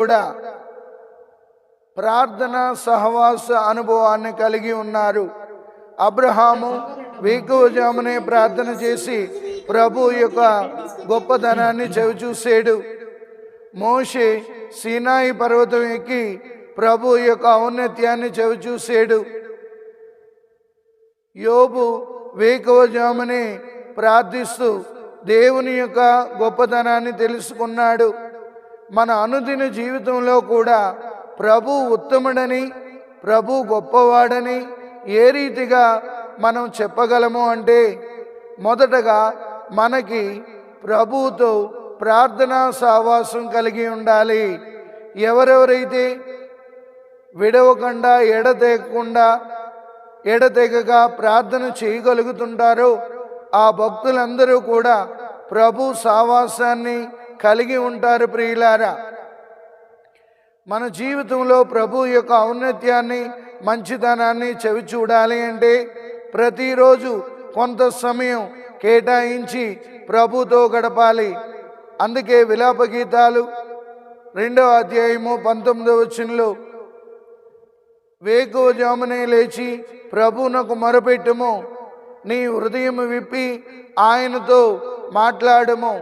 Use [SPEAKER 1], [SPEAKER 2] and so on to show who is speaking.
[SPEAKER 1] కూడా ప్రార్థన సహవాస అనుభవాన్ని కలిగి ఉన్నారు. అబ్రహాము వేకువజామునే ప్రార్థన చేసి ప్రభు యొక్క గొప్పతనాన్ని చవిచూసాడు. మోషే సీనాయి పర్వతం ఎక్కి ప్రభు యొక్క ఔన్నత్యాన్ని చవిచూసాడు. యోబు వేకువజామునే ప్రార్థిస్తూ దేవుని యొక్క గొప్పతనాన్ని తెలుసుకున్నాడు. మన అనుదిన జీవితంలో కూడా ప్రభు ఉత్తముడని, ప్రభు గొప్పవాడని ఏ రీతిగా మనం చెప్పగలము అంటే, మొదటగా మనకి ప్రభువుతో ప్రార్థనా సహవాసం కలిగి ఉండాలి. ఎవరెవరైతే విడవకుండా ఎడతెగక ప్రార్థన చేయగలుగుతుంటారో ఆ భక్తులందరూ కూడా ప్రభు సహవాసాన్ని కలిగి ఉంటారు. ప్రియులారా, మన జీవితంలో ప్రభు యొక్క ఔన్నత్యాన్ని, మంచితనాన్ని చవి చూడాలి అంటే ప్రతిరోజు కొంత సమయం కేటాయించి ప్రభుతో గడపాలి. అందుకే విలాప గీతాలు 2వ అధ్యాయము 19వ వచనంలో వేకువజామునే లేచి ప్రభువునకు మొరపెట్టుము, నీ హృదయం విప్పి ఆయనతో మాట్లాడుము,